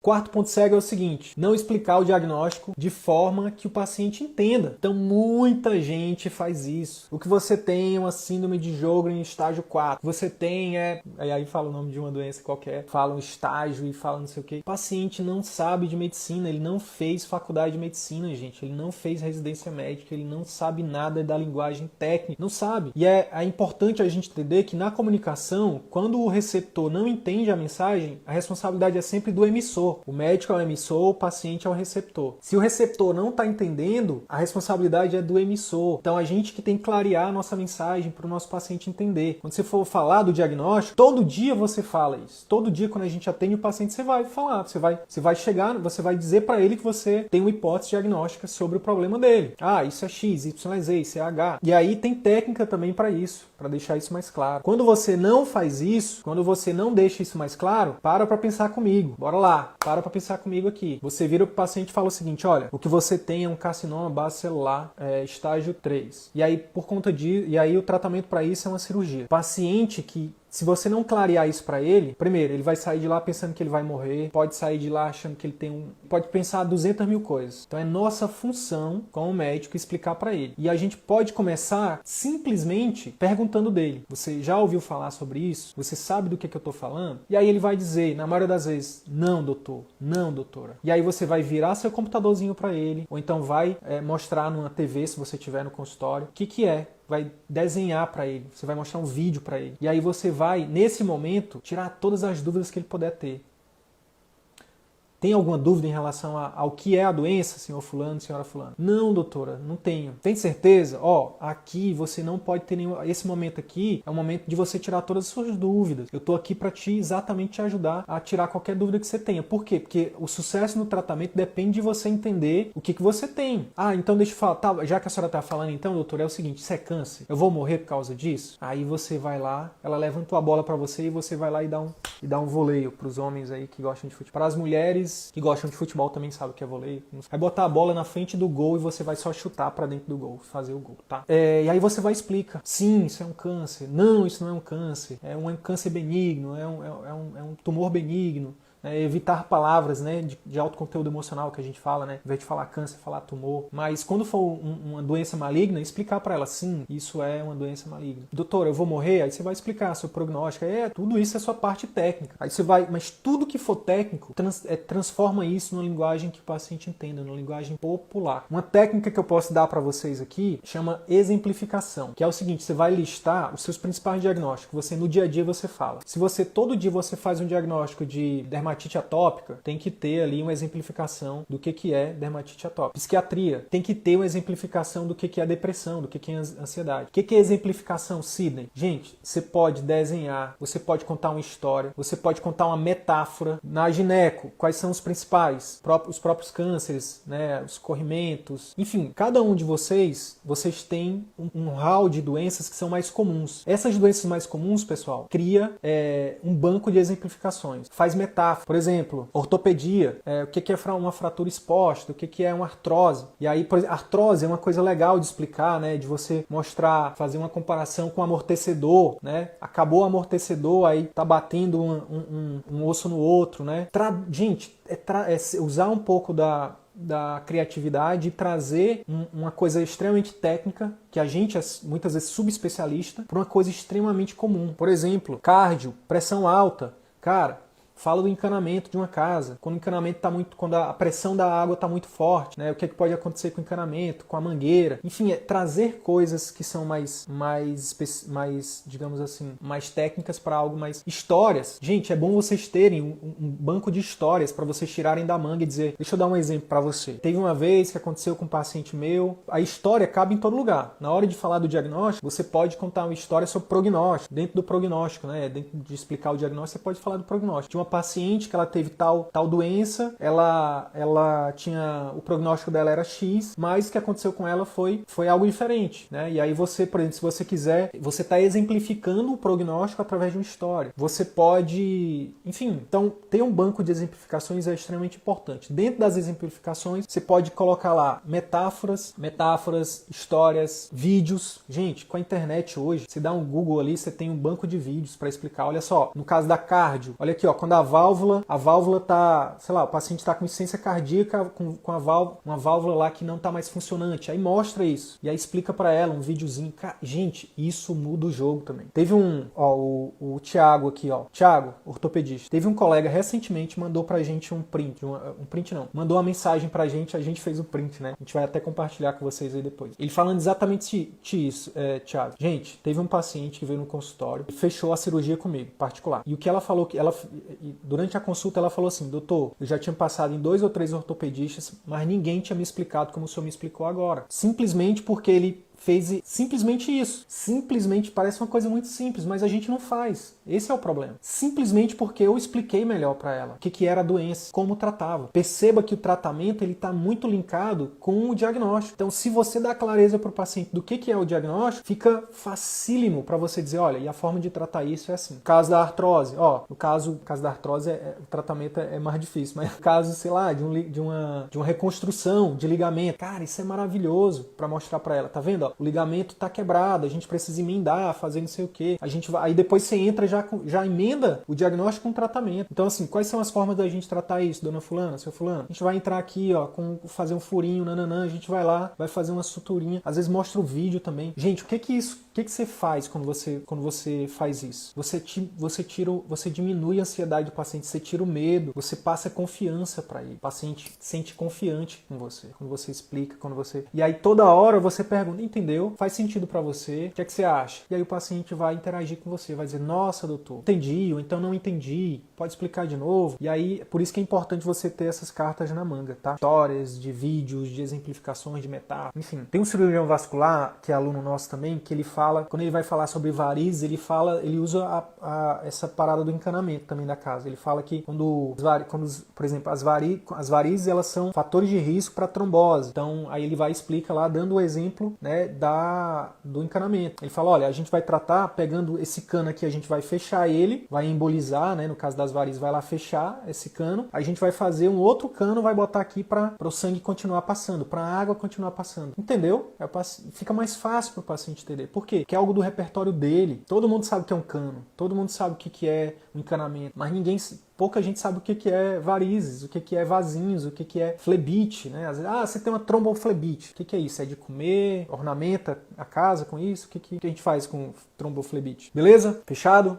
Quarto ponto cego é o seguinte: não explicar o diagnóstico de forma que o paciente entenda. Então muita gente faz isso. O que você tem é uma síndrome de Sjögren estágio 4. Você tem aí fala o nome de uma doença qualquer, fala um estágio e fala não sei o que. O paciente não sabe de medicina, ele não fez faculdade de medicina, gente. Ele não fez residência médica, ele não sabe nada da linguagem técnica, não sabe. E é importante a gente entender que na comunicação, quando o receptor não entende a mensagem, a responsabilidade é sempre do emissor. O médico é o emissor, o paciente é o receptor. Se o receptor não está entendendo, a responsabilidade é do emissor. Então a gente que tem que clarear a nossa mensagem para o nosso paciente entender. Quando você for falar do diagnóstico, todo dia você fala isso. Todo dia quando a gente atende o paciente, você vai falar, você vai chegar, você vai dizer para ele que você tem uma hipótese diagnóstica sobre o problema dele. Ah, isso é X, Y, Z, isso é H. E aí tem técnica também para isso, para deixar isso mais claro. Quando você não faz isso, quando você não deixa isso mais claro, para pensar comigo. Bora lá, para pensar comigo aqui. Você vira pro paciente e fala o seguinte: olha, o que você tem é um carcinoma base celular, estágio 3. E aí, por conta disso, o tratamento para isso é uma cirurgia. Paciente que, se você não clarear isso para ele, primeiro, ele vai sair de lá pensando que ele vai morrer, pode sair de lá achando que ele tem pode pensar 200 mil coisas. Então é nossa função, como médico, explicar para ele. E a gente pode começar simplesmente perguntando dele: você já ouviu falar sobre isso? Você sabe do que eu estou falando? E aí ele vai dizer, na maioria das vezes: não, doutor, não, doutora. E aí você vai virar seu computadorzinho para ele, ou então vai mostrar numa TV, se você tiver no consultório, o que é. Vai desenhar para ele, você vai mostrar um vídeo para ele. E aí você vai, nesse momento, tirar todas as dúvidas que ele puder ter. Tem alguma dúvida em relação ao que é a doença, senhor fulano, senhora fulano? Não, doutora, não tenho. Tem certeza? Aqui você não pode ter nenhum... Esse momento aqui é o momento de você tirar todas as suas dúvidas. Eu estou aqui para exatamente te ajudar a tirar qualquer dúvida que você tenha. Por quê? Porque o sucesso no tratamento depende de você entender o que você tem. Então deixa eu falar, tá, já que a senhora está falando, então, doutora, é o seguinte: isso é câncer? Eu vou morrer por causa disso? Aí você vai lá, ela levanta a bola para você e você vai lá e dá um voleio para os homens aí que gostam de futebol. Para as mulheres que gostam de futebol também sabem o que é voleio. Vai botar a bola na frente do gol e você vai só chutar para dentro do gol, fazer o gol, tá? E aí você vai explicar: sim, isso é um câncer. Não, isso não é um câncer. É um câncer benigno, é um tumor benigno. Evitar palavras, né, de alto conteúdo emocional que a gente fala, né? Ao invés de falar câncer, falar tumor. Mas quando for uma doença maligna, explicar para ela: sim, isso é uma doença maligna. Doutora, eu vou morrer? Aí você vai explicar seu prognóstico. Tudo isso é sua parte técnica. Aí você vai, mas tudo que for técnico, transforma isso numa linguagem que o paciente entenda, numa linguagem popular. Uma técnica que eu posso dar para vocês aqui chama exemplificação, que é o seguinte: você vai listar os seus principais diagnósticos. Você, no dia a dia, você fala. Se você, todo dia, você faz um diagnóstico de dermatite atópica, tem que ter ali uma exemplificação do que é dermatite atópica. Psiquiatria, tem que ter uma exemplificação do que é depressão, do que é ansiedade. O que é exemplificação, Sidney? Gente, você pode desenhar, você pode contar uma história, você pode contar uma metáfora. Na gineco, quais são os principais? Os próprios cânceres, né? Os corrimentos. Enfim, cada um de vocês têm um hall de doenças que são mais comuns. Essas doenças mais comuns, pessoal, cria um banco de exemplificações. Faz metáfora. Por exemplo, ortopedia, o que é uma fratura exposta, o que é uma artrose. E aí, por exemplo, artrose é uma coisa legal de explicar, né? De você mostrar, fazer uma comparação com amortecedor, né? Acabou o amortecedor, aí tá batendo um osso no outro, né? Gente, usar um pouco da criatividade e trazer uma coisa extremamente técnica, que a gente é muitas vezes subespecialista, para uma coisa extremamente comum. Por exemplo, cardio, pressão alta. Cara, fala do encanamento de uma casa. Quando o encanamento quando a pressão da água está muito forte, né? O que é que pode acontecer com o encanamento, com a mangueira. Enfim, trazer coisas que são mais, digamos assim, mais técnicas para algo mais... Histórias. Gente, é bom vocês terem um banco de histórias para vocês tirarem da manga e dizer: deixa eu dar um exemplo para você. Teve uma vez que aconteceu com um paciente meu. A história cabe em todo lugar. Na hora de falar do diagnóstico, você pode contar uma história sobre prognóstico. Dentro do prognóstico, né? Dentro de explicar o diagnóstico, você pode falar do prognóstico. De uma paciente que ela teve tal doença, ela tinha, o prognóstico dela era X, mas o que aconteceu com ela foi algo diferente, né? E aí você, por exemplo, se você quiser, você está exemplificando o prognóstico através de uma história. Você pode, enfim, então ter um banco de exemplificações é extremamente importante. Dentro das exemplificações, você pode colocar lá metáforas, histórias, vídeos. Gente, com a internet hoje, você dá um Google ali, você tem um banco de vídeos para explicar. Olha só, no caso da cardio, olha aqui, ó, quando da válvula, a válvula tá, sei lá, o paciente está com insuficiência cardíaca com a válvula, uma válvula lá que não tá mais funcionante. Aí mostra isso. E aí explica para ela um videozinho. Gente, isso muda o jogo também. Teve o Thiago aqui, ó. Thiago, ortopedista. Teve um colega recentemente mandou pra gente um print. Um print não. Mandou uma mensagem pra gente, a gente fez o print, né? A gente vai até compartilhar com vocês aí depois. Ele falando exatamente isso, Thiago. Gente, teve um paciente que veio no consultório e fechou a cirurgia comigo, particular. E o que ela falou, durante a consulta ela falou assim, doutor, eu já tinha passado em 2 ou 3 ortopedistas, mas ninguém tinha me explicado como o senhor me explicou agora. Simplesmente porque ele fez simplesmente isso. Simplesmente parece uma coisa muito simples, mas a gente não faz. Esse é o problema. Simplesmente porque eu expliquei melhor para ela o que era a doença, como tratava. Perceba que o tratamento ele está muito linkado com o diagnóstico. Então, se você dá clareza para o paciente do que é o diagnóstico, fica facílimo para você dizer, olha, e a forma de tratar isso é assim. No caso da artrose, no caso da artrose o tratamento é mais difícil, mas no caso, sei lá, de uma reconstrução de ligamento, cara, isso é maravilhoso para mostrar para ela, tá vendo? O ligamento tá quebrado, a gente precisa emendar, fazer não sei o que. Aí depois você entra já emenda o diagnóstico com o tratamento. Então assim, quais são as formas da gente tratar isso, dona fulana, seu fulano? A gente vai entrar aqui, fazer um furinho, nananã, a gente vai lá, vai fazer uma suturinha. Às vezes mostra o vídeo também. Gente, o que você faz quando você faz isso? Você diminui a ansiedade do paciente, você tira o medo, você passa confiança para ele. O paciente se sente confiante com você, quando você explica, E aí toda hora você pergunta, entendeu? Faz sentido para você? O que é que você acha? E aí o paciente vai interagir com você, vai dizer, nossa, doutor, entendi, ou então não entendi, pode explicar de novo. E aí, por isso que é importante você ter essas cartas na manga, tá? Histórias de vídeos, de exemplificações, de metáforas, enfim. Tem um cirurgião vascular, que é aluno nosso também, que ele fala, quando ele vai falar sobre varizes, ele usa essa parada do encanamento também da casa. Ele fala que por exemplo, as varizes, elas são fatores de risco para trombose. Então, aí ele vai explica lá, dando o exemplo, né, do encanamento. Ele fala, olha, a gente vai tratar pegando esse cano aqui, a gente vai fechar ele, vai embolizar, né, no caso das varizes, vai lá fechar esse cano, a gente vai fazer um outro cano, vai botar aqui para o sangue continuar passando, para a água continuar passando. Entendeu? Fica mais fácil para o paciente entender. Por quê? Porque é algo do repertório dele. Todo mundo sabe o que é um cano, todo mundo sabe o que é um encanamento, mas pouca gente sabe o que é varizes, o que é vasinhos, o que é flebite, né? Às vezes, você tem uma tromboflebite. O que é isso? É de comer? Ornamenta a casa com isso? O que a gente faz com tromboflebite? Beleza? Fechado?